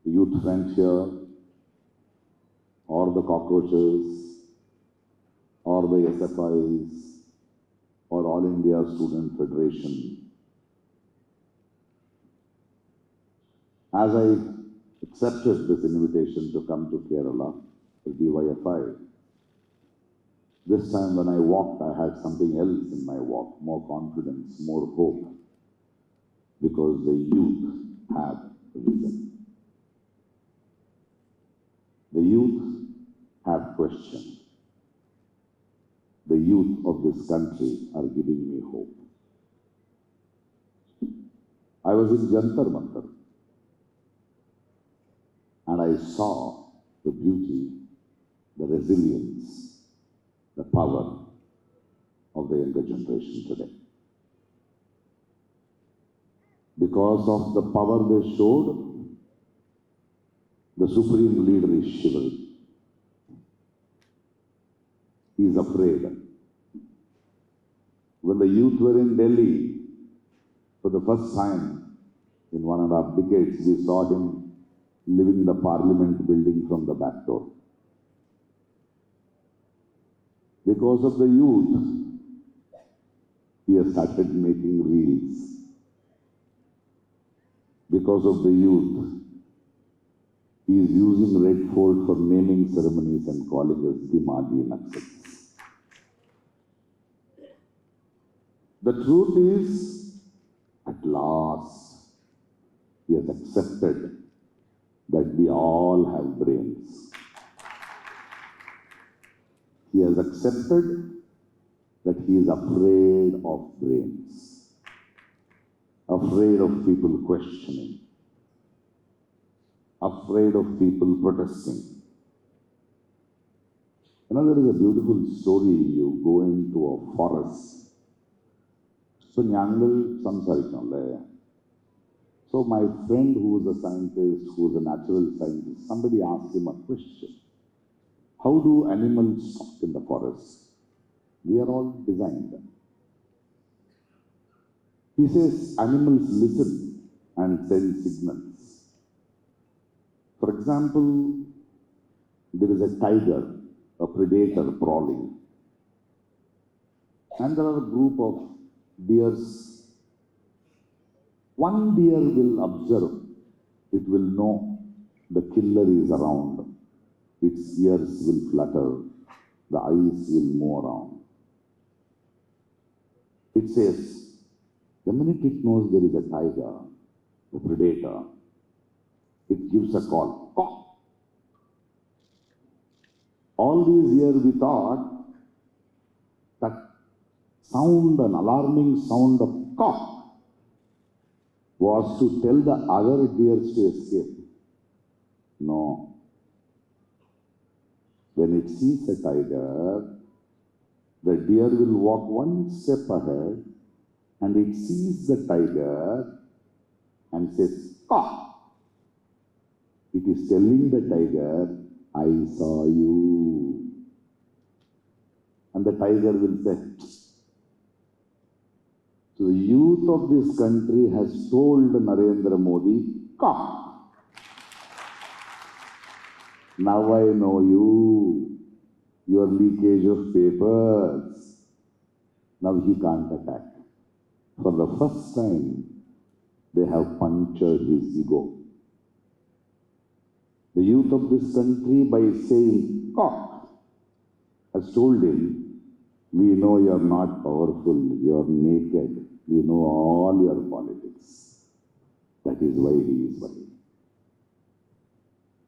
youth frontier, or the cockroaches, or the SFIs, or All India Student Federation. As I accepted this invitation to come to Kerala for DYFI, this time when I walked, I had something else in my walk, more confidence, more hope, because the youth have risen. The youth have questioned. The youth of this country are giving me hope. I was in Jantar Mantar and I saw the beauty, the resilience, the power of the younger generation today. Because of the power they showed, the supreme leader is shivered. He is afraid. When the youth were in Delhi, for the first time in 1.5 decades, we saw him leaving the parliament building from the back door. Because of the youth, he has started making reels. Because of the youth, he is using Red Fort for naming ceremonies and calling us Dimagi Naxals. The truth is, at last, he has accepted that we all have brains. He has accepted that he is afraid of brains, afraid of people questioning, afraid of people protesting. You know, there is a beautiful story. You go into a forest. So, so my friend who is a scientist, who is a natural scientist, somebody asked him a question. How do animals talk in the forest? We are all designed. He says animals listen and send signals. For example, there is a tiger, a predator prowling, and there are a group of deers. One deer will observe, it will know the killer is around, its ears will flutter, the eyes will move around. It says, the minute it knows there is a tiger, the predator, it gives a call, caw. All these years we thought that sound, an alarming sound of caw, was to tell the other deers to escape. No. When it sees a tiger, the deer will walk one step ahead and it sees the tiger and says, caw. It is telling the tiger, I saw you. And the tiger will say, psst. So the youth of this country has told Narendra Modi, caw. Now I know you, your leakage of papers. Now he can't attack. For the first time, they have punctured his ego. The youth of this country, by saying, caw, has told him, we know you are not powerful, you are naked. We know all your politics. That is why he is worried.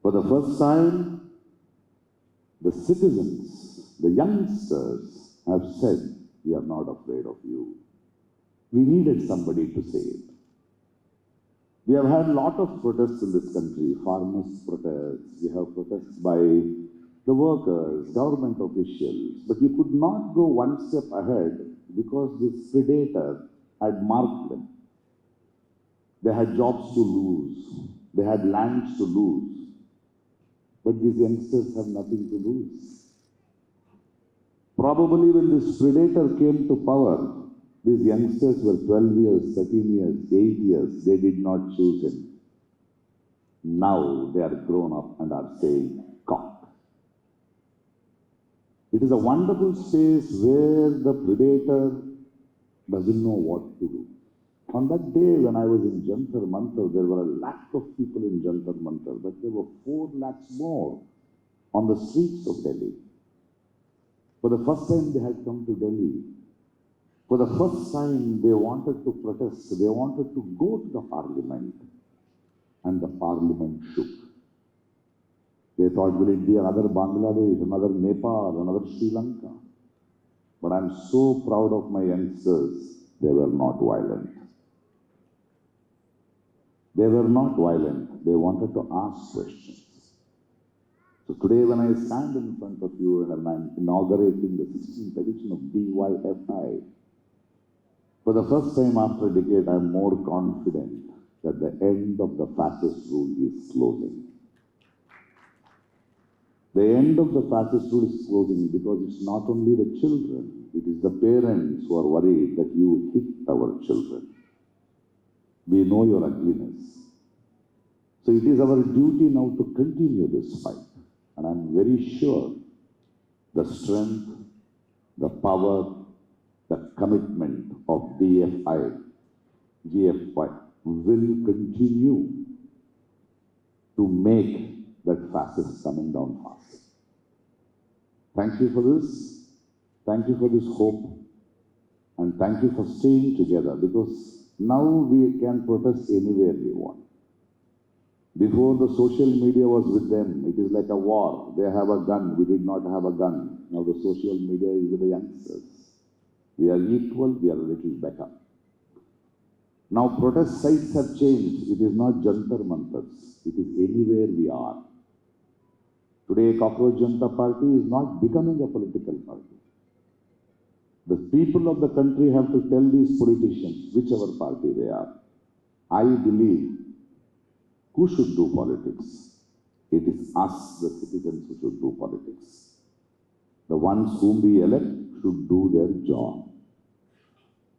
For the first time, the citizens, the youngsters have said, we are not afraid of you. We needed somebody to say it. We have had a lot of protests in this country, farmers' protests, we have protests by the workers, government officials, but you could not go one step ahead because this predator had marked them. They had jobs to lose, they had lands to lose, but these youngsters have nothing to lose. Probably when this predator came to power, these youngsters were 12 years, 13 years, 8 years, they did not choose him. Now they are grown up and are saying, "Cock." It is a wonderful space where the predator doesn't know what to do. On that day when I was in Jantar Mantar, there were 1 lakh of people in Jantar Mantar, but there were 4 lakhs more on the streets of Delhi. For the first time they had come to Delhi. For the first time they wanted to protest, they wanted to go to the parliament, and the parliament shook. They thought, will it be another Bangladesh, another Nepal, another Sri Lanka? But I'm so proud of my youngsters, they were not violent. They were not violent, they wanted to ask questions. So today when I stand in front of you and I'm inaugurating the 16th edition of DYFI, for the first time after a decade, I'm more confident that the end of the fascist rule is closing. The end of the fascist rule is closing because it's not only the children, it is the parents who are worried that you hit our children. We know your ugliness. So it is our duty now to continue this fight. And I'm very sure the strength, the power, the commitment of DFI, GFI will continue to make that fascist coming down fast. Thank you for this. Thank you for this hope. And thank you for staying together, because now we can protest anywhere we want. Before, the social media was with them. It is like a war. They have a gun. We did not have a gun. Now the social media is with the youngsters. We are equal. We are a little better. Now protest sites have changed. It is not Jantar Mantars. It is anywhere we are. Today, Cockroach Janata Party is not becoming a political party. The people of the country have to tell these politicians, whichever party they are. I believe who should do politics? It is us, the citizens, who should do politics. The ones whom we elect should do their job.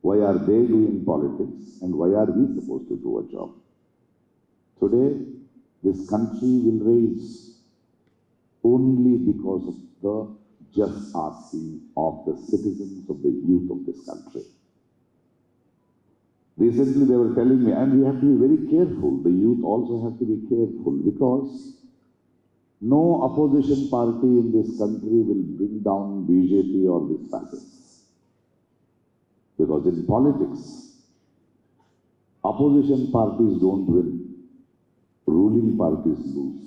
Why are they doing politics and why are we supposed to do a job? Today, this country will raise only because of the just asking of the citizens, of the youth of this country. Recently they were telling me, and we have to be very careful, the youth also have to be careful, because no opposition party in this country will bring down BJP or this fascists. Because in politics, opposition parties don't win, ruling parties lose.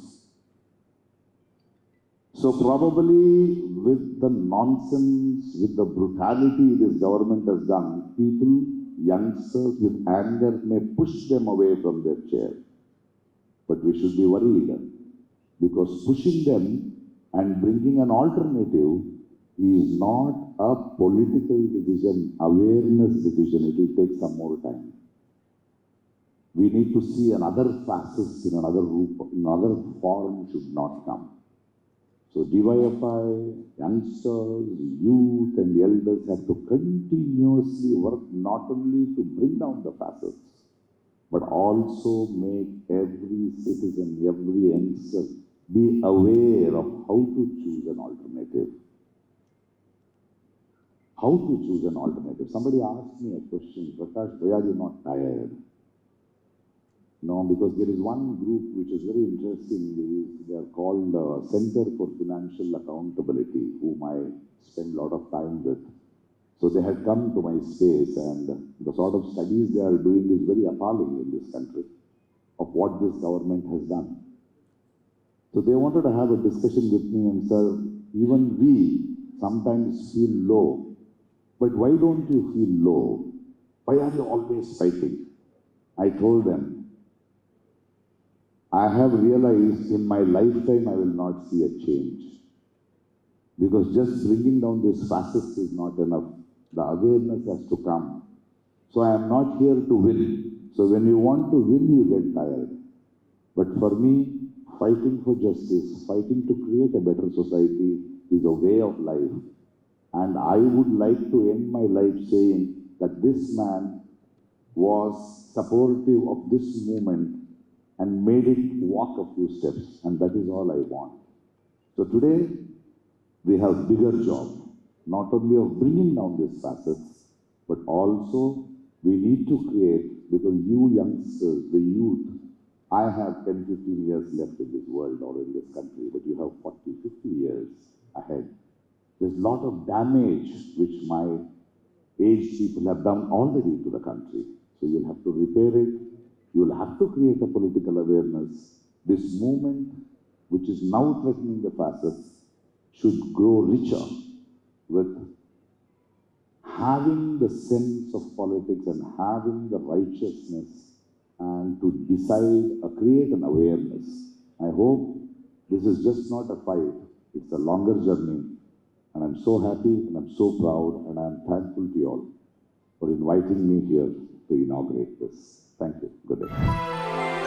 So probably with the nonsense, with the brutality this government has done, people, youngsters with anger may push them away from their chair. But we should be worried, because pushing them and bringing an alternative is not a political decision, awareness decision. It will take some more time. We need to see another fascist in another group, in another form should not come. So DYFI, youngsters, youth and elders have to continuously work not only to bring down the fascists, but also make every citizen, every youngster be aware of how to choose an alternative. How to choose an alternative. Somebody asked me a question, Prakash, why are you not tired? No, because there is one group which is very interesting. They are called Center for Financial Accountability, whom I spend a lot of time with. So they had come to my space, and the sort of studies they are doing is very appalling in this country of what this government has done. So they wanted to have a discussion with me and said, even we sometimes feel low. But why don't you feel low? Why are you always fighting? I told them, I have realized in my lifetime I will not see a change. Because just bringing down this fascist is not enough. The awareness has to come. So I am not here to win. So when you want to win, you get tired. But for me, fighting for justice, fighting to create a better society is a way of life. And I would like to end my life saying that this man was supportive of this movement and made it walk a few steps, and that is all I want. So today, we have bigger job, not only of bringing down these facets, but also we need to create, because you youngsters, the youth, I have 10, 15 years left in this world or in this country, but you have 40, 50 years ahead. There's a lot of damage which my aged people have done already to the country. So you'll have to repair it. You'll have to create a political awareness. This movement, which is now threatening the fascists, should grow richer with having the sense of politics and having the righteousness and to decide, create an awareness. I hope this is just not a fight. It's a longer journey. And I'm so happy and I'm so proud and I'm thankful to you all for inviting me here to inaugurate this. Thank you. Good day.